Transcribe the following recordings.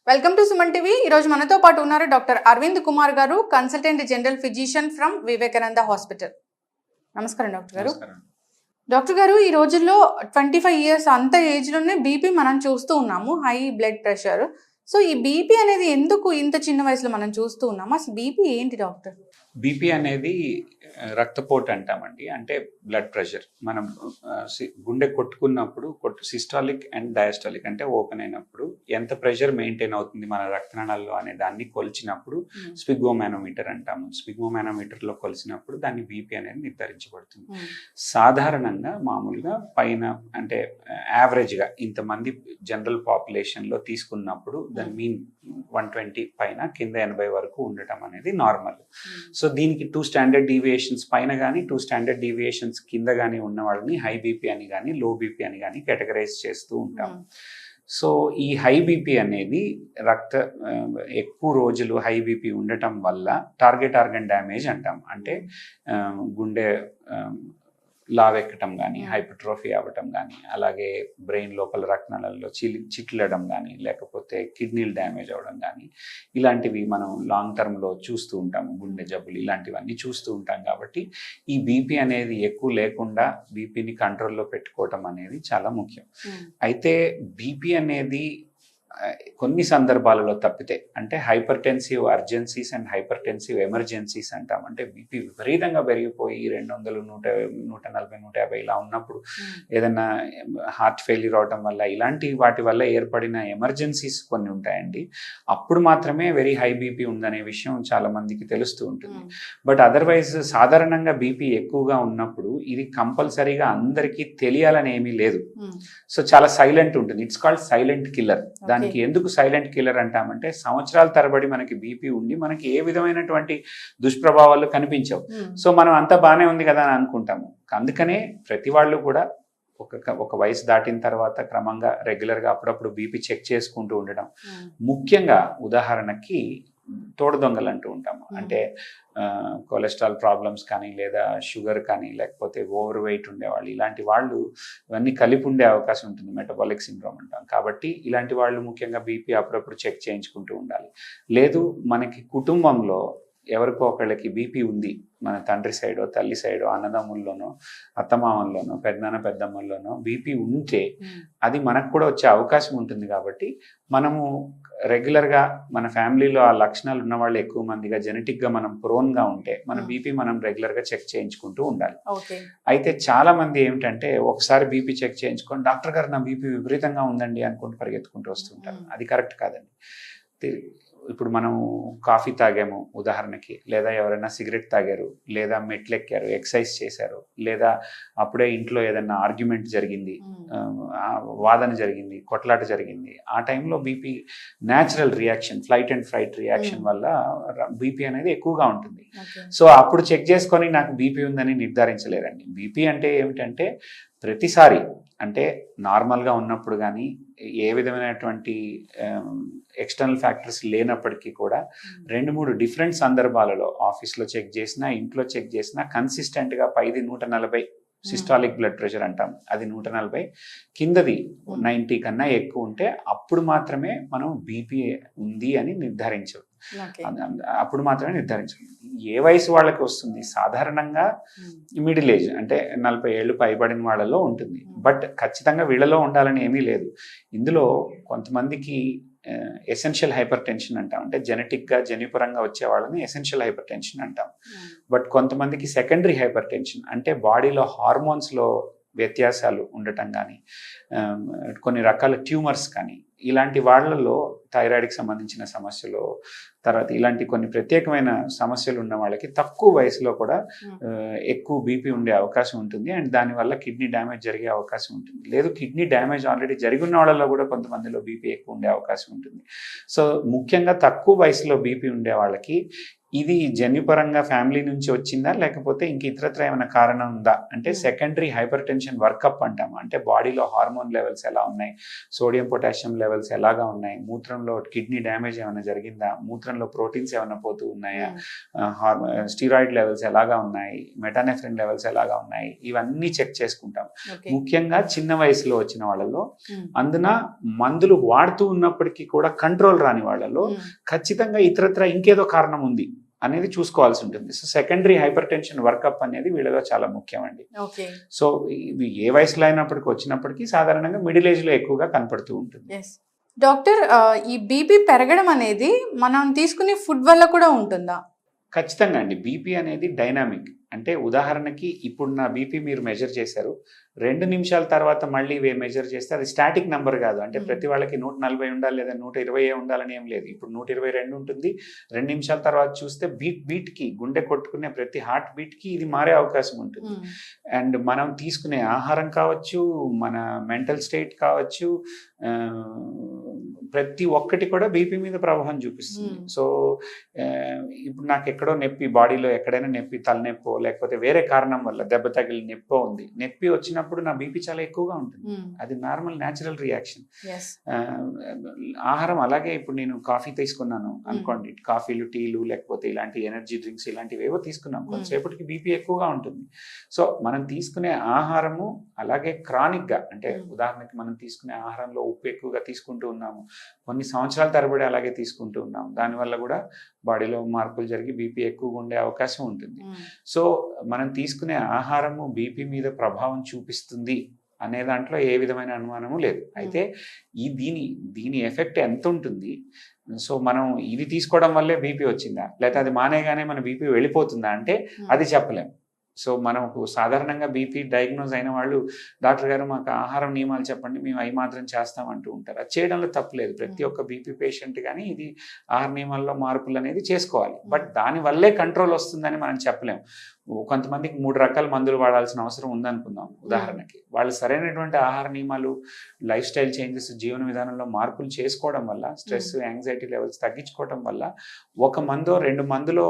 Welcome to Suman TV. ఈరోజు మనతో పాటు ఉన్నారు డాక్టర్ అరవింద్ కుమార్ గారు, consultant general physician from Vivekananda hospital. నమస్కారం డాక్టర్ గారు. డాక్టర్ గారు, ఈ రోజుల్లో 25 ఇయర్స్ అంత ఏజ్లోనే బీపీ మనం చూస్తూ ఉన్నాము, హై బ్లడ్ ప్రెషర్. సో ఈ బీపీ అనేది ఎందుకు ఇంత చిన్న వయసులో మనం చూస్తూ ఉన్నాము? అసలు బీపీ ఏంటి డాక్టర్? బీపీ అనేది రక్తపోటు అంటామండి. అంటే బ్లడ్ ప్రెషర్. మనం గుండె కొట్టుకున్నప్పుడు సిస్టాలిక్ అండ్ డయాస్టాలిక్ అంటే ఓపెన్ అయినప్పుడు ఎంత ప్రెషర్ మెయింటైన్ అవుతుంది మన రక్తనాళాల్లో అనే దాన్ని కొలిచినప్పుడు స్పిగోమానోమీటర్ అంటాము. స్పిగోమానోమీటర్లో కొలిచినప్పుడు దాన్ని బీపీ అనేది నిర్ధారించబడుతుంది. సాధారణంగా మామూలుగా పైన అంటే యావరేజ్గా ఇంతమంది జనరల్ పాపులేషన్లో తీసుకున్నప్పుడు దాని మీన్ 120 పైన, కింద 80 వరకు ఉండటం అనేది నార్మల్. సో దీనికి 2 స్టాండర్డ్ డీవియేషన్స్ పైన కానీ 2 స్టాండర్డ్ డీవియేషన్స్ కింద కానీ ఉన్న వాళ్ళని హై బీపీ అని కానీ లో బీపీ అని కానీ కేటగరైజ్ చేస్తూ ఉంటాం. సో ఈ హై బీపీ అనేది ఎక్కువ రోజులు హై బీపీ ఉండటం వల్ల టార్గెట్ ఆర్గన్ డ్యామేజ్ అంటాం. అంటే గుండె లావెక్కటం కానీ, హైపర్ట్రోఫీ అవ్వటం కానీ, అలాగే బ్రెయిన్ లోపల రక్తనాళాల్లో చిట్లడం కానీ, లేకపోతే కిడ్నీలు డ్యామేజ్ అవ్వడం కానీ, ఇలాంటివి మనం లాంగ్ టర్మ్లో చూస్తూ ఉంటాము. గుండె జబ్బులు ఇలాంటివన్నీ చూస్తూ ఉంటాం. కాబట్టి ఈ బీపీ అనేది ఎక్కువ లేకుండా బీపీని కంట్రోల్లో పెట్టుకోవటం అనేది చాలా ముఖ్యం. అయితే బీపీ అనేది కొన్ని సందర్భాలలో తప్పితే, అంటే హైపర్టెన్సివ్ అర్జెన్సీస్ అండ్ హైపర్టెన్సివ్ ఎమర్జెన్సీస్ అంటాం. అంటే బీపీ విపరీతంగా పెరిగిపోయి 200, 140, 150 ఇలా ఉన్నప్పుడు ఏదైనా హార్ట్ ఫెయిల్యూర్ అవటం వల్ల ఇలాంటి వాటి వల్ల ఏర్పడిన ఎమర్జెన్సీస్ కొన్ని ఉంటాయండి. అప్పుడు మాత్రమే వెరీ హై బీపీ ఉందనే విషయం చాలా మందికి తెలుస్తూ ఉంటుంది. బట్ అదర్వైజ్ సాధారణంగా బీపీ ఎక్కువగా ఉన్నప్పుడు ఇది కంపల్సరీగా అందరికీ తెలియాలని ఏమీ లేదు. సో చాలా సైలెంట్ ఉంటుంది. It's called silent killer. దానికి ఎందుకు సైలెంట్ కిల్లర్ అంటామంటే, సంవత్సరాల తరబడి మనకి బీపీ ఉండి మనకి ఏ విధమైనటువంటి దుష్ప్రభావాలు కనిపించవు. సో మనం అంతా బాగానే ఉంది కదా అని అనుకుంటాము. అందుకనే ప్రతి వాళ్ళు కూడా ఒక వయసు దాటిన తర్వాత క్రమంగా రెగ్యులర్గా అప్పుడప్పుడు బీపీ చెక్ చేసుకుంటూ ఉండడం. ముఖ్యంగా ఉదాహరణకి తోడు దొంగలు అంటూ ఉంటాము. అంటే కొలెస్ట్రాల్ ప్రాబ్లమ్స్ కానీ, లేదా షుగర్ కానీ, లేకపోతే ఓవర్ వెయిట్ ఉండేవాళ్ళు, ఇలాంటి వాళ్ళు ఇవన్నీ కలిపి ఉండే అవకాశం ఉంటుంది. మెటబాలిక్ సిండ్రోమ్ అంటాం. కాబట్టి ఇలాంటి వాళ్ళు ముఖ్యంగా బీపీ అప్పుడప్పుడు చెక్ చేయించుకుంటూ ఉండాలి. లేదు మనకి కుటుంబంలో ఎవరికో ఒకళ్ళకి బీపీ ఉంది, మన తండ్రి సైడో, తల్లి సైడో, అన్నదమ్ముల్లోనో, అత్తమామల్లోనో, పెద్దనాన్న పెద్దమ్మల్లోనో బీపీ ఉంటే అది మనకు కూడా వచ్చే అవకాశం ఉంటుంది. కాబట్టి మనము రెగ్యులర్గా మన ఫ్యామిలీలో ఆ లక్షణాలు ఉన్న వాళ్ళు ఎక్కువ మందిగా జెనెటిక్గా మనం ప్రోన్గా ఉంటే మన బీపీ మనం రెగ్యులర్గా చెక్ చేయించుకుంటూ ఉండాలి. అయితే చాలా మంది ఏమిటంటే ఒకసారి బీపీ చెక్ చేయించుకొని డాక్టర్ గారు నా బీపీ విపరీతంగా ఉందండి అనుకుంటూ పరిగెత్తుకుంటూ వస్తుంటారు. అది కరెక్ట్ కాదండి. ఇప్పుడు మనం కాఫీ తాగాము ఉదాహరణకి, లేదా ఎవరైనా సిగరెట్ తాగారు, లేదా మెట్లెక్కారు, ఎక్సర్సైజ్ చేశారు, లేదా అప్పుడే ఇంట్లో ఏదైనా ఆర్గ్యుమెంట్ జరిగింది, వాదన జరిగింది, కొట్లాట జరిగింది, ఆ టైంలో BP natural reaction, flight and fright reaction వల్ల బీపీ అనేది ఎక్కువగా ఉంటుంది. సో అప్పుడు చెక్ చేసుకొని నాకు బీపీ ఉందని నిర్ధారించలేరండి. బీపీ అంటే ఏమిటంటే ప్రతిసారి, అంటే నార్మల్గా ఉన్నప్పుడు కానీ ఏ విధమైనటువంటి ఎక్స్టర్నల్ ఫ్యాక్టర్స్ లేనప్పటికీ కూడా 2-3 డిఫరెంట్ సందర్భాలలో ఆఫీస్లో చెక్ చేసినా, ఇంట్లో చెక్ చేసినా కన్సిస్టెంట్గా పైది 140 సిస్టాలిక్ బ్లడ్ ప్రెషర్ అంటాం, అది 140, కిందది 90 కన్నా ఎక్కువ ఉంటే అప్పుడు మాత్రమే మనం బీపీ ఉంది అని నిర్ధారించవు. అప్పుడు మాత్రమే నిర్ధారించు. ఏ వయసు వాళ్ళకి వస్తుంది? సాధారణంగా మిడిల్ ఏజ్, అంటే 40 ఏళ్ళు పైబడిన వాళ్ళలో ఉంటుంది. బట్ ఖచ్చితంగా వీళ్ళలో ఉండాలని ఏమీ లేదు. ఇందులో కొంతమందికి ఎసెన్షియల్ హైపర్ టెన్షన్ అంటాం. అంటే జెనెటిక్గా జన్యుపరంగా వచ్చే వాళ్ళని ఎసెన్షియల్ హైపర్ టెన్షన్ అంటాం. బట్ కొంతమందికి సెకండరీ హైపర్ టెన్షన్, అంటే బాడీలో హార్మోన్స్లో వ్యత్యాసాలు ఉండటం కానీ, కొన్ని రకాల ట్యూమర్స్ కానీ, ఇలాంటి వాళ్ళలో థైరాయిడ్కి సంబంధించిన సమస్యలు, తర్వాత ఇలాంటి కొన్ని ప్రత్యేకమైన సమస్యలు ఉన్న వాళ్ళకి తక్కువ వయసులో కూడా ఎక్కువ బీపీ ఉండే అవకాశం ఉంటుంది. అండ్ దానివల్ల కిడ్నీ డ్యామేజ్ జరిగే అవకాశం ఉంటుంది. లేదు కిడ్నీ డ్యామేజ్ ఆల్రెడీ జరిగి ఉన్న వాళ్ళలో కూడా కొంతమందిలో బీపీ ఎక్కువ ఉండే అవకాశం ఉంటుంది. సో ముఖ్యంగా తక్కువ వయసులో బీపీ ఉండే వాళ్ళకి ఇది జన్యుపరంగా ఫ్యామిలీ నుంచి వచ్చిందా లేకపోతే ఇంక ఇతరత్ర ఏమైనా కారణం ఉందా అంటే సెకండరీ హైపర్ టెన్షన్ వర్కప్ అంటాము. అంటే బాడీలో హార్మోన్ లెవెల్స్ ఎలా ఉన్నాయి, సోడియం పొటాషియం లెవెల్స్ ఎలాగా ఉన్నాయి, మూత్రంలో కిడ్నీ డ్యామేజ్ ఏమైనా జరిగిందా, మూత్రంలో ప్రోటీన్స్ ఏమైనా పోతూ ఉన్నాయా, స్టీరాయిడ్ లెవెల్స్ ఎలాగా ఉన్నాయి, మెటానెఫ్రిన్ లెవెల్స్ ఎలాగా ఉన్నాయి, ఇవన్నీ చెక్ చేసుకుంటాం. ముఖ్యంగా చిన్న వయసులో వచ్చిన వాళ్ళలో, అందున మందులు వాడుతూ ఉన్నప్పటికీ కూడా కంట్రోల్ రాని వాళ్ళలో ఖచ్చితంగా ఇతరత్ర ఇంకేదో కారణం ఉంది అనేది చూసుకోవాల్సి ఉంటుంది. So secondary hyper tension workup అనేది వీళ్ళలో చాలా ముఖ్యం అండి. సో ఇది ఏ వయసులో అయినప్పటికీ వచ్చినప్పటికీ సాధారణంగా మిడిల్ ఏజ్ లో ఎక్కువగా కనపడుతూ ఉంటుంది. డాక్టర్, ఈ బీపీ పెరగడం అనేది మనం తీసుకునే ఫుడ్ వల్ల కూడా ఉంటుందా? ఖచ్చితంగా అండి. బీపీ అనేది డైనామిక్. అంటే ఉదాహరణకి ఇప్పుడు నా బీపీ మీరు మెజర్ చేశారు, 2 నిమిషాల తర్వాత మళ్ళీ మెజర్ చేస్తే అది స్టాటిక్ నెంబర్ కాదు. అంటే ప్రతి వాళ్ళకి 140 ఉండాలి లేదా 120 ఉండాలని ఏం లేదు. ఇప్పుడు 122 ఉంటుంది. 2 నిమిషాల తర్వాత చూస్తే బీట్కి, గుండె కొట్టుకునే ప్రతి హార్ట్ బీట్కి ఇది మారే అవకాశం ఉంటుంది. అండ్ మనం తీసుకునే ఆహారం కావచ్చు, మన మెంటల్ స్టేట్ కావచ్చు, ప్రతి ఒక్కటి కూడా బీపీ మీద ప్రభావం చూపిస్తుంది. సో ఇప్పుడు నాకు ఎక్కడో నొప్పి, బాడీలో ఎక్కడైనా నొప్పి, తలనొప్పో లేకపోతే వేరే కారణం వల్ల దెబ్బ తగిలి నొప్పి ఉంది, నొప్పి వచ్చినప్పుడు నా బీపీ చాలా ఎక్కువగా ఉంటుంది. అది నార్మల్ న్యాచురల్ రియాక్షన్. ఆహారం అలాగే ఇప్పుడు నేను కాఫీ తీసుకున్నాను అనుకోండి, కాఫీలు, టీలు లేకపోతే ఇలాంటి ఎనర్జీ డ్రింక్స్ ఇలాంటివి ఏవో తీసుకున్నాం, కొంతసేపటికి బీపీ ఎక్కువగా ఉంటుంది. సో మనం తీసుకునే ఆహారము అలాగే క్రానిక్ గా, అంటే ఉదాహరణకి మనం తీసుకునే ఆహారంలో ఉప్పు ఎక్కువగా తీసుకుంటూ ఉన్నాము, కొన్ని సంవత్సరాల తరబడి అలాగే తీసుకుంటూ ఉన్నాం, దానివల్ల కూడా బాడీలో మార్పులు జరిగి బీపీ ఎక్కువగా ఉండే అవకాశం ఉంటుంది. సో మనం తీసుకునే ఆహారము బీపీ మీద ప్రభావం చూపిస్తుంది అనే దాంట్లో ఏ విధమైన అనుమానము లేదు. అయితే దీని ఎఫెక్ట్ ఎంత ఉంటుంది, సో మనం ఇది తీసుకోవడం వల్లే బీపీ వచ్చిందా లేకపోతే అది మానేగానే మన బీపీ వెళ్ళిపోతుందా అంటే అది చెప్పలేము. సో మనకు సాధారణంగా బీపీ డయాగ్నోజ్ అయిన వాళ్ళు, డాక్టర్ గారు మాకు ఆహారం నియమాలు చెప్పండి, మేము అవి మాత్రం చేస్తామంటూ ఉంటారు. అది చేయడంలో తప్పులేదు. ప్రతి ఒక్క బీపీ పేషెంట్ కానీ ఇది ఆహార నియమాల్లో మార్పులు అనేది చేసుకోవాలి. బట్ దానివల్లే కంట్రోల్ వస్తుందని మనం చెప్పలేము. కొంతమందికి 3 రకాల మందులు వాడాల్సిన అవసరం ఉందనుకుందాం ఉదాహరణకి. వాళ్ళు సరైనటువంటి ఆహార నియమాలు, లైఫ్ స్టైల్ చేంజెస్, జీవన విధానంలో మార్పులు చేసుకోవడం వల్ల, స్ట్రెస్, యాంగ్జైటీ లెవెల్స్ తగ్గించుకోవడం వల్ల 1 మందో 2 మందులో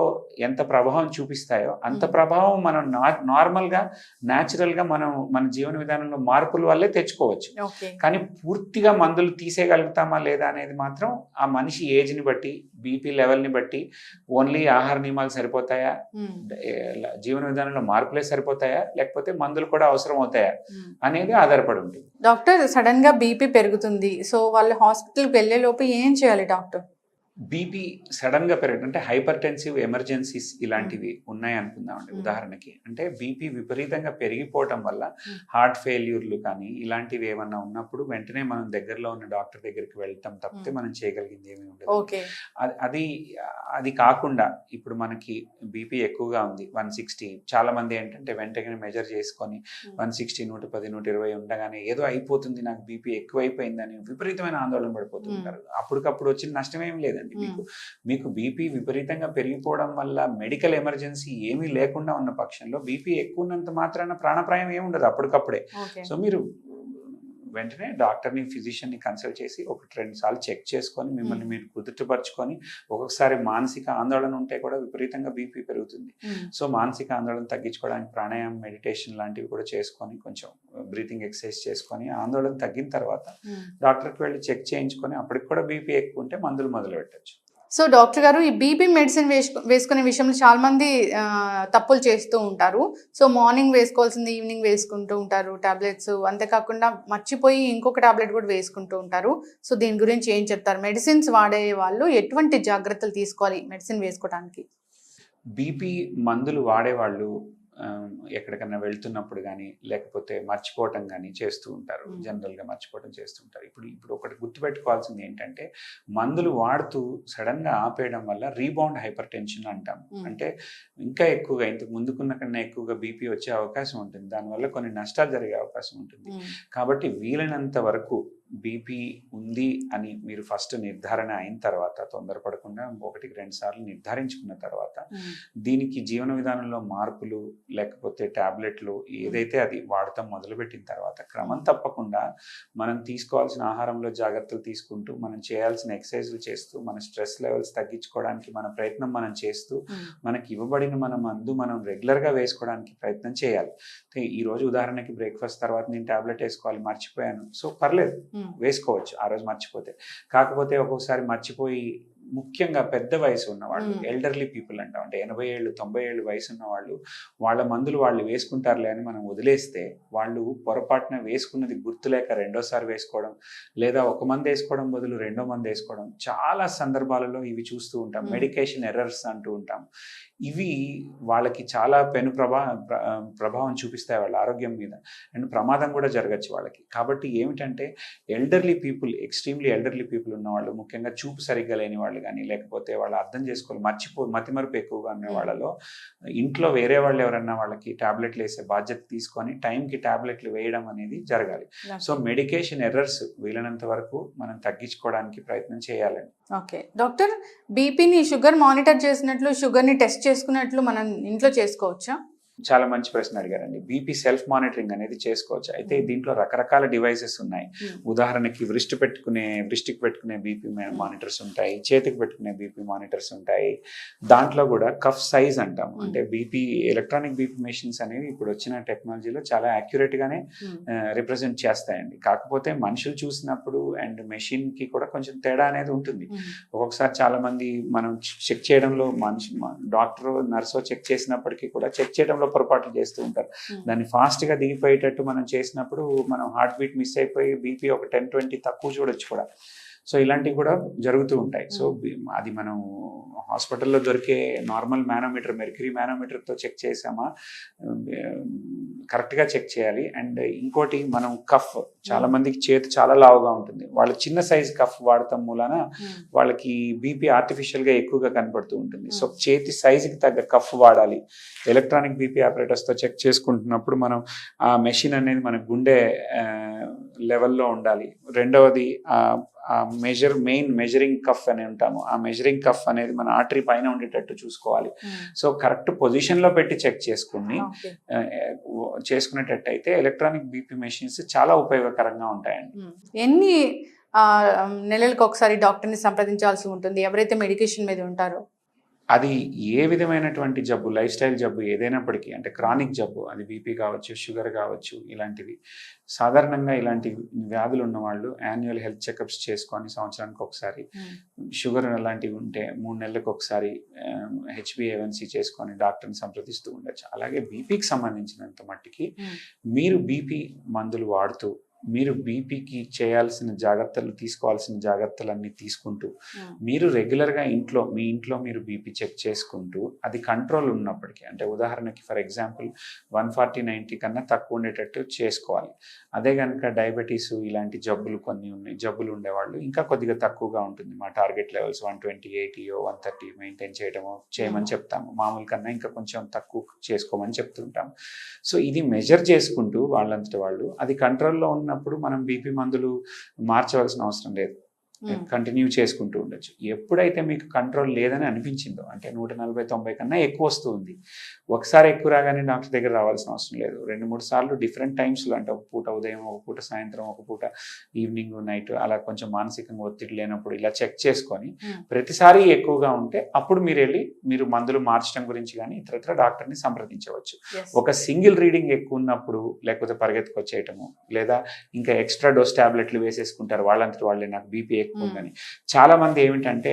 ఎంత ప్రభావం చూపిస్తాయో అంత ప్రభావం మనం నార్మల్గా న్యాచురల్గా మనం మన జీవన విధానంలో మార్పుల వల్లే తెచ్చుకోవచ్చు. కానీ పూర్తిగా మందులు తీసేయగలుగుతామా లేదా అనేది మాత్రం ఆ మనిషి ఏజ్ని బట్టి, బీపీ లెవెల్ని బట్టి, ఓన్లీ ఆహార నియమాలు సరిపోతాయా, జీవన విధానంలో మార్పులే సరిపోతాయా, లేకపోతే మందులు కూడా అవసరం అవుతాయా అనేది ఆధారపడి ఉంటుంది. డాక్టర్, సడన్ గా బీపీ పెరుగుతుంది, సో వాళ్ళు హాస్పిటల్కి వెళ్ళే లోపు ఏం చేయాలి డాక్టర్? బీపీ సడన్ గా పెరగడం అంటే హైపర్ టెన్సివ్ ఎమర్జెన్సీస్ ఇలాంటివి ఉన్నాయి అనుకుందామండి. ఉదాహరణకి అంటే బీపీ విపరీతంగా పెరిగిపోవటం వల్ల హార్ట్ ఫెయిల్యూర్లు కానీ ఇలాంటివి ఏమన్నా ఉన్నప్పుడు వెంటనే మనం దగ్గరలో ఉన్న డాక్టర్ దగ్గరికి వెళ్తాం తప్పితే మనం చేయగలిగింది ఏమీ ఉండదు. అది కాకుండా ఇప్పుడు మనకి బీపీ ఎక్కువగా ఉంది, 160, చాలా మంది ఏంటంటే వెంటనే మెజర్ చేసుకొని 160, 110, 120 ఉండగానే ఏదో అయిపోతుంది, నాకు బీపీ ఎక్కువైపోయిందని విపరీతమైన ఆందోళన పడిపోతుంటారు. అప్పటికప్పుడు వచ్చిన నష్టం ఏమి లేదండి. మీకు బీపీ విపరీతంగా పెరిగిపోవడం వల్ల మెడికల్ ఎమర్జెన్సీ ఏమీ లేకుండా ఉన్న పక్షంలో బీపీ ఎక్కువ ఉన్నంత మాత్రాన ప్రాణాపాయం ఏమి ఉండదు అప్పటికప్పుడే. సో మీరు వెంటనే డాక్టర్ని, ఫిజిషియన్ని కన్సల్ట్ చేసి 1-2 సార్లు చెక్ చేసుకొని మిమ్మల్ని మీరు కుదుటపరుచుకొని, ఒక్కొక్కసారి మానసిక ఆందోళన ఉంటే కూడా విపరీతంగా బీపీ పెరుగుతుంది. సో మానసిక ఆందోళన తగ్గించుకోవడానికి ప్రాణాయామం, మెడిటేషన్ లాంటివి కూడా చేసుకొని, కొంచెం బ్రీతింగ్ ఎక్సర్సైజ్ చేసుకొని ఆందోళన తగ్గిన తర్వాత డాక్టర్కి వెళ్ళి చెక్ చేయించుకొని అప్పటికి కూడా బీపీ ఎక్కువ ఉంటే మందులు మొదలు పెట్టచ్చు. సో డాక్టర్ గారు, ఈ బీపీ మెడిసిన్ వేసుకునే విషయంలో చాలా మంది తప్పులు చేస్తూ ఉంటారు. సో మార్నింగ్ వేసుకోవాల్సింది ఈవినింగ్ వేసుకుంటూ ఉంటారు టాబ్లెట్స్, అంతేకాకుండా మర్చిపోయి ఇంకొక టాబ్లెట్ కూడా వేసుకుంటూ ఉంటారు. సో దీని గురించి ఏం చెప్తారు? మెడిసిన్స్ వాడే వాళ్ళు ఎటువంటి జాగ్రత్తలు తీసుకోవాలి మెడిసిన్ వేసుకోవడానికి? బీపీ మందులు వాడేవాళ్ళు ఎక్కడికన్నా వెళ్తున్నప్పుడు కానీ లేకపోతే మర్చిపోవటం కానీ చేస్తూ ఉంటారు. జనరల్గా మర్చిపోవటం చేస్తూ ఉంటారు. ఇప్పుడు ఒకటి గుర్తుపెట్టుకోవాల్సింది ఏంటంటే, మందులు వాడుతూ సడన్గా ఆపేయడం వల్ల రీబౌండ్ హైపర్ టెన్షన్ అంటాం. అంటే ఇంకా ఎక్కువగా, ఇంతకు ముందుకున్న కన్నా ఎక్కువగా బీపీ వచ్చే అవకాశం ఉంటుంది. దానివల్ల కొన్ని నష్టాలు జరిగే అవకాశం ఉంటుంది. కాబట్టి వీలైనంత వరకు బీపీ ఉంది అని మీరు ఫస్ట్ నిర్ధారణ అయిన తర్వాత తొందరపడకుండా 1-2 సార్లు నిర్ధారించుకున్న తర్వాత దీనికి జీవన విధానంలో మార్పులు లేకపోతే టాబ్లెట్లు ఏదైతే అది వాడటం మొదలుపెట్టిన తర్వాత క్రమం తప్పకుండా మనం తీసుకోవాల్సిన ఆహారంలో జాగ్రత్తలు తీసుకుంటూ మనం చేయాల్సిన ఎక్సర్సైజులు చేస్తూ మన స్ట్రెస్ లెవెల్స్ తగ్గించుకోవడానికి మన ప్రయత్నం మనం చేస్తూ మనకి ఇవ్వబడిన మన మందు మనం రెగ్యులర్గా వేసుకోవడానికి ప్రయత్నం చేయాలి. ఈ రోజు ఉదాహరణకి బ్రేక్ఫాస్ట్ తర్వాత నేను టాబ్లెట్ వేసుకోవాలి మర్చిపోయాను, సో పర్లేదు వేసుకోవచ్చు ఆ రోజు మర్చిపోతే. కాకపోతే ఒక్కొక్కసారి మర్చిపోయి ముఖ్యంగా పెద్ద వయసు ఉన్నవాళ్ళు ఎల్డర్లీ పీపుల్ అంటాం, అంటే 80 ఏళ్ళు 90 ఏళ్ళు వయసు ఉన్న వాళ్ళు వాళ్ళ మందులు వాళ్ళు వేసుకుంటారులే అని మనం వదిలేస్తే వాళ్ళు పొరపాటున వేసుకున్నది గుర్తులేక రెండోసారి వేసుకోవడం లేదా ఒక మందు వేసుకోవడం బదులు రెండో మందు వేసుకోవడం చాలా సందర్భాలలో ఇవి చూస్తూ ఉంటాం. మెడికేషన్ ఎర్రర్స్ అంటూ ఉంటాం. ఇవి వాళ్ళకి చాలా పెను ప్రభావం చూపిస్తాయి వాళ్ళ ఆరోగ్యం మీద, అండ్ ప్రమాదం కూడా జరగచ్చు వాళ్ళకి. కాబట్టి ఏమిటంటే elderly people, extremely elderly people ఉన్న వాళ్ళు, ముఖ్యంగా చూపు సరిగ్గా లేని వాళ్ళు కానీ లేకపోతే వాళ్ళు అర్థం చేసుకోవాలి మతిమరుపు ఎక్కువగా ఉన్న వాళ్ళలో ఇంట్లో వేరే వాళ్ళు ఎవరన్నా వాళ్ళకి టాబ్లెట్లు వేసే బాధ్యత తీసుకొని టైంకి టాబ్లెట్లు వేయడం అనేది జరగాలి. సో మెడికేషన్ ఎర్రర్స్ వీలైనంత వరకు మనం తగ్గించుకోవడానికి ప్రయత్నం చేయాలండి. ఓకే డాక్టర్, బీపీని షుగర్ మానిటర్ చేసినట్లు షుగర్ని టెస్ట్ చేసుకున్నట్లు మనం ఇంట్లో చేసుకోవచ్చా? చాలా మంచి ప్రశ్న అడిగారండి. బీపీ సెల్ఫ్ మానిటరింగ్ అనేది చేసుకోవచ్చు. అయితే దీంట్లో రకరకాల డివైసెస్ ఉన్నాయి. ఉదాహరణకి వృష్టికి పెట్టుకునే బీపీ మానిటర్స్ ఉంటాయి, చేతికి పెట్టుకునే బీపీ మానిటర్స్ ఉంటాయి. దాంట్లో కూడా కఫ్ సైజ్ అంటాం, అంటే బీపీ ఎలక్ట్రానిక్ బీపీ మెషిన్స్ అనేవి ఇప్పుడు వచ్చిన టెక్నాలజీలో చాలా యాక్యురేట్ గానే రిప్రజెంట్ చేస్తాయండి. కాకపోతే మనుషులు చూసినప్పుడు అండ్ మెషిన్ కి కూడా కొంచెం తేడా అనేది ఉంటుంది. ఒక్కొక్కసారి చాలా మంది మనం చెక్ చేయడంలో డాక్టర్ నర్సో చెక్ చేసినప్పటికీ కూడా చెక్ చేయడంలో పొరపాట్లు చేస్తూ ఉంటారు. దాన్ని ఫాస్ట్ గా దిగిపోయేటట్టు మనం చేసినప్పుడు మనం హార్ట్ బీట్ మిస్ అయిపోయి బీపీ ఒక 10-20 తక్కువ చూడొచ్చు కూడా. సో ఇలాంటివి కూడా జరుగుతూ ఉంటాయి. సో అది మనం హాస్పిటల్లో దొరికే నార్మల్ మేనోమీటర్, మెర్క్యూరీ మేనోమీటర్తో చెక్ చేసామా కరెక్ట్గా చెక్ చేయాలి. అండ్ ఇంకోటి మనం కఫ్, చాలా మందికి చేతి చాలా లావుగా ఉంటుంది, వాళ్ళు చిన్న సైజ్ కఫ్ వాడటం మూలాన వాళ్ళకి బీపీ ఆర్టిఫిషియల్గా ఎక్కువగా కనపడుతూ ఉంటుంది. సో చేతి సైజుకి తగ్గ కఫ్ వాడాలి. ఎలక్ట్రానిక్ బీపీ ఆపరేటర్స్తో చెక్ చేసుకుంటున్నప్పుడు మనం ఆ మెషిన్ అనేది మన గుండె లెవెల్లో ఉండాలి. రెండవది మెజరింగ్ కఫ్ అని ఉంటాము, ఆ మెజరింగ్ కఫ్ అనేది మన ఆర్టరీ పైన ఉండేటట్టు చూసుకోవాలి. సో కరెక్ట్ పొజిషన్ లో పెట్టి చెక్ చేసుకునేటట్టయితే ఎలక్ట్రానిక్ బీపీ మెషిన్స్ చాలా ఉపయోగకరంగా ఉంటాయండి. ఎన్ని నెలలకు ఒకసారి డాక్టర్ని సంప్రదించాల్సి ఉంటుంది ఎవరైతే మెడికేషన్ మీద ఉంటారో? అది ఏ విధమైనటువంటి జబ్బు, లైఫ్ స్టైల్ జబ్బు ఏదైనప్పటికీ, అంటే క్రానిక్ జబ్బు, అది బీపీ కావచ్చు, షుగర్ కావచ్చు, ఇలాంటివి సాధారణంగా ఇలాంటి వ్యాధులు ఉన్నవాళ్ళు యాన్యువల్ హెల్త్ చెకప్స్ చేసుకొని సంవత్సరానికి ఒకసారి, షుగర్ అలాంటివి ఉంటే 3 నెలలకు ఒకసారి HbA1c చేసుకొని డాక్టర్ని సంప్రదిస్తూ ఉండొచ్చు. అలాగే బీపీకి సంబంధించినంత మట్టికి మీరు బీపీ మందులు వాడుతూ మీరు బీపీకి చేయాల్సిన జాగ్రత్తలు, తీసుకోవాల్సిన జాగ్రత్తలన్నీ తీసుకుంటూ మీరు రెగ్యులర్గా మీ ఇంట్లో మీరు బీపీ చెక్ చేసుకుంటూ అది కంట్రోల్ ఉన్నప్పటికీ, అంటే ఉదాహరణకి ఫర్ ఎగ్జాంపుల్ 140/90 కన్నా తక్కువ ఉండేటట్టు చేసుకోవాలి. అదే కనుక డయాబెటీస్ ఇలాంటి జబ్బులు ఉండేవాళ్ళు ఇంకా కొద్దిగా తక్కువగా ఉంటుంది. మా టార్గెట్ లెవెల్స్ 120/80 130 మెయింటైన్ చేయమని చెప్తాము. మామూలు కన్నా ఇంకా కొంచెం తక్కువ చేసుకోమని చెప్తుంటాము. సో ఇది మెజర్ చేసుకుంటూ వాళ్ళంతటి వాళ్ళు అది కంట్రోల్లో ఉన్నప్పుడు మనం బీపీ మందులు మార్చవలసిన అవసరం లేదు, కంటిన్యూ చేసుకుంటూ ఉండొచ్చు. ఎప్పుడైతే మీకు కంట్రోల్ లేదని అనిపించిందో, అంటే 140-90 కన్నా ఎక్కువ వస్తుంది, ఒకసారి ఎక్కువ రాగానే డాక్టర్ దగ్గర రావాల్సిన అవసరం లేదు. 2-3 సార్లు డిఫరెంట్ టైమ్స్లో, అంటే ఒక పూట ఉదయం, ఒక పూట సాయంత్రం, ఒక పూట ఈవినింగ్, నైట్, అలా కొంచెం మానసికంగా ఒత్తిడి లేనప్పుడు ఇలా చెక్ చేసుకొని ప్రతిసారి ఎక్కువగా ఉంటే అప్పుడు మీరు మందులు మార్చడం గురించి కానీ ఇతరత్ర డాక్టర్ని సంప్రదించవచ్చు. ఒక సింగిల్ రీడింగ్ ఎక్కువ ఉన్నప్పుడు, లేకపోతే పరిగెత్తుకొచ్చేయటము, లేదా ఇంకా ఎక్స్ట్రా డోస్ టాబ్లెట్లు వేసేసుకుంటారు వాళ్ళంతటి వాళ్ళే, నాకు బీపీ ఉందని. చాలా మంది ఏమిటంటే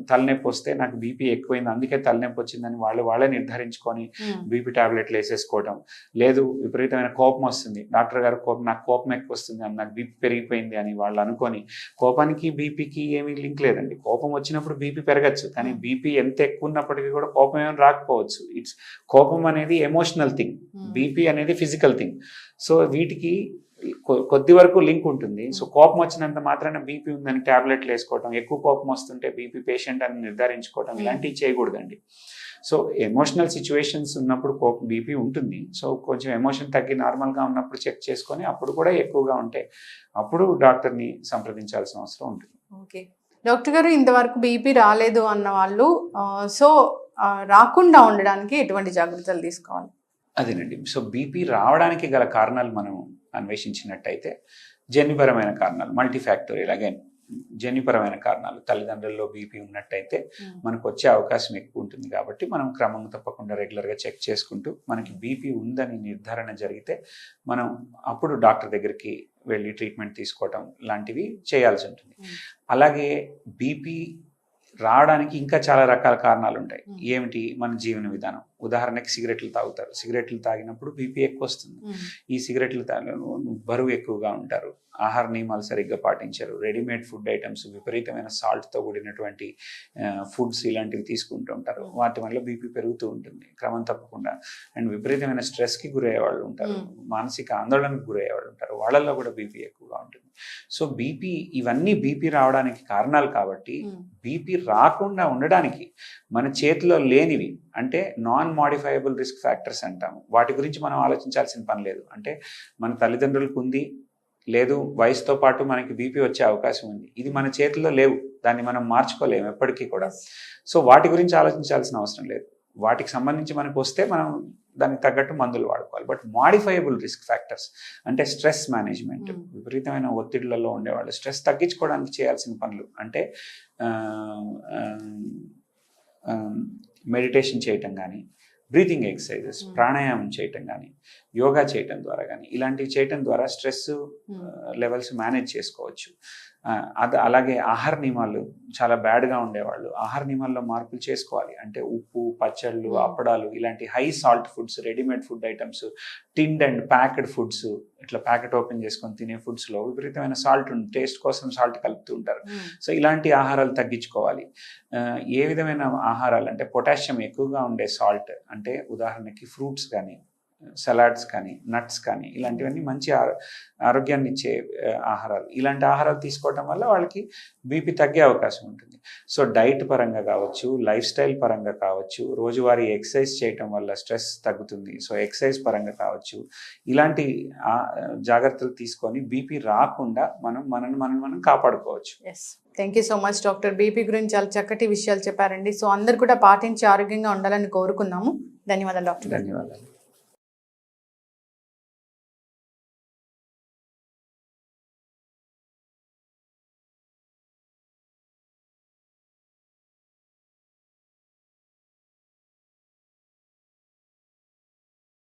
తలనొప్పి వస్తే నాకు బీపీ ఎక్కువైంది అందుకే తలనొప్పి వచ్చిందని వాళ్ళే నిర్ధారించుకొని బీపీ టాబ్లెట్లు వేసేసుకోవడం. లేదు, విపరీతమైన కోపం వస్తుంది, డాక్టర్ గారు నాకు కోపం ఎక్కువ వస్తుంది అని, నాకు బీపీ పెరిగిపోయింది అని వాళ్ళు అనుకొని, కోపానికి బీపీకి ఏమీ లింక్ లేదండి. కోపం వచ్చినప్పుడు బీపీ పెరగచ్చు, కానీ బీపీ ఎంత ఎక్కువ ఉన్నప్పటికీ కూడా కోపం ఏమైనా రాకపోవచ్చు. కోపం అనేది ఎమోషనల్ థింగ్, బీపీ అనేది ఫిజికల్ థింగ్. సో వీటికి కొద్ది వరకు లింక్ ఉంటుంది. సో కోపం వచ్చినంత మాత్రాన బీపీ ఉందని టాబ్లెట్లు వేసుకోవడం, ఎక్కువ కోపం వస్తుంటే బీపీ పేషెంట్ అని నిర్ధారించుకోవడం ఇలాంటివి చేయకూడదండి. సో ఎమోషనల్ సిచ్యువేషన్స్ ఉన్నప్పుడు బీపీ ఉంటుంది. సో కొంచెం ఎమోషన్ తగ్గి నార్మల్గా ఉన్నప్పుడు చెక్ చేసుకొని అప్పుడు కూడా ఎక్కువగా ఉంటే అప్పుడు డాక్టర్ని సంప్రదించాల్సిన అవసరం ఉంటుంది. ఓకే డాక్టర్ గారు, ఇంతవరకు బీపీ రాలేదు అన్న వాళ్ళు సో రాకుండా ఉండడానికి ఎటువంటి జాగ్రత్తలు తీసుకోవాలి? అదేనండి. సో బీపీ రావడానికి గల కారణాలు మనం అన్వేషించినట్టయితే జన్యుపరమైన కారణాలు, మల్టీఫ్యాక్టోరియల్, అగైన్ జన్యుపరమైన కారణాలు, తల్లిదండ్రుల్లో బీపీ ఉన్నట్టయితే మనకు వచ్చే అవకాశం ఎక్కువ ఉంటుంది. కాబట్టి మనం క్రమం తప్పకుండా రెగ్యులర్గా చెక్ చేసుకుంటూ మనకి బీపీ ఉందని నిర్ధారణ జరిగితే మనం అప్పుడు డాక్టర్ దగ్గరికి వెళ్ళి ట్రీట్మెంట్ తీసుకోవటం లాంటివి చేయాల్సి ఉంటుంది. అలాగే బీపీ రావడానికి ఇంకా చాలా రకాల కారణాలు ఉంటాయి. ఏమిటి? మన జీవన విధానం. ఉదాహరణకి సిగరెట్లు తాగుతారు. సిగరెట్లు తాగినప్పుడు బీపీ ఎక్కువ వస్తుంది. ఈ సిగరెట్లు బరువు ఎక్కువగా ఉంటారు, ఆహార నియమాలు సరిగ్గా పాటించారు, రెడీమేడ్ ఫుడ్ ఐటమ్స్, విపరీతమైన సాల్ట్తో కూడినటువంటి ఫుడ్స్ ఇలాంటివి తీసుకుంటూ ఉంటారు. వాటి వల్ల బీపీ పెరుగుతూ ఉంటుంది క్రమం తప్పకుండా. అండ్ విపరీతమైన స్ట్రెస్కి గురయ్యే వాళ్ళు ఉంటారు, మానసిక ఆందోళనకు గురయ్యే వాళ్ళు ఉంటారు, వాళ్ళల్లో కూడా బీపీ ఎక్కువగా ఉంటుంది. సో ఇవన్నీ బీపీ రావడానికి కారణాలు. కాబట్టి బీపీ రాకుండా ఉండడానికి మన చేతిలో లేనివి, అంటే నాన్ మాడిఫైయబుల్ రిస్క్ ఫ్యాక్టర్స్ అంటాము, వాటి గురించి మనం ఆలోచించాల్సిన పని లేదు. అంటే మన తల్లిదండ్రులకు ఉంది, లేదు వయసుతో పాటు మనకి బీపీ వచ్చే అవకాశం ఉంది, ఇది మన చేతిలో లేవు, దాన్ని మనం మార్చుకోలేము ఎప్పటికీ కూడా. సో వాటి గురించి ఆలోచించాల్సిన అవసరం లేదు. వాటికి సంబంధించి మనకు వస్తే మనం దానికి తగ్గట్టు మందులు వాడుకోవాలి. బట్ మాడిఫైయబుల్ రిస్క్ ఫ్యాక్టర్స్ అంటే స్ట్రెస్ మేనేజ్మెంట్, విపరీతమైన ఒత్తిళ్లలో ఉండేవాళ్ళు స్ట్రెస్ తగ్గించుకోవడానికి చేయాల్సిన పనులు అంటే మెడిటేషన్ చేయటం కానీ, బ్రీతింగ్ ఎక్సర్సైజెస్, ప్రాణాయామం చేయటం కానీ, యోగా చేయటం ద్వారా కానీ, ఇలాంటివి చేయటం ద్వారా స్ట్రెస్ లెవెల్స్ మేనేజ్ చేసుకోవచ్చు. అలాగే ఆహార నియమాలు చాలా బ్యాడ్గా ఉండేవాళ్ళు ఆహార నియమాల్లో మార్పులు చేసుకోవాలి. అంటే ఉప్పు, పచ్చళ్ళు, అప్పడాలు ఇలాంటి high salt foods, readymade food items, tinned and packed foods, ఇట్లా ప్యాకెట్ ఓపెన్ చేసుకొని తినే ఫుడ్స్లో విపరీతమైన సాల్ట్ ఉంది, టేస్ట్ కోసం సాల్ట్ కలుపుతూ ఉంటారు. సో ఇలాంటి ఆహారాలు తగ్గించుకోవాలి. ఏ విధమైన ఆహారాలు అంటే పొటాషియం ఎక్కువగా ఉండే సాల్ట్, అంటే ఉదాహరణకి ఫ్రూట్స్ కానీ, సలాడ్స్ కానీ, నట్స్ కానీ, ఇలాంటివన్నీ మంచి ఆరోగ్యాన్ని ఇచ్చే ఆహారాలు. ఇలాంటి ఆహారాలు తీసుకోవటం వల్ల వాళ్ళకి బీపీ తగ్గే అవకాశం ఉంటుంది. సో డైట్ పరంగా కావచ్చు, లైఫ్ స్టైల్ పరంగా కావచ్చు, రోజువారీ ఎక్సర్సైజ్ చేయటం వల్ల స్ట్రెస్ తగ్గుతుంది. సో ఎక్సర్సైజ్ పరంగా కావచ్చు, ఇలాంటి జాగ్రత్తలు తీసుకొని బీపీ రాకుండా మనం కాపాడుకోవచ్చు. Thank you so much doctor. BP గురించి చాలా చక్కటి విషయాలు చెప్పారండి. సో అందరు కూడా పాటించి ఆరోగ్యంగా ఉండాలని కోరుకుందాము. ధన్యవాదాలు డాక్టర్. ధన్యవాదాలు.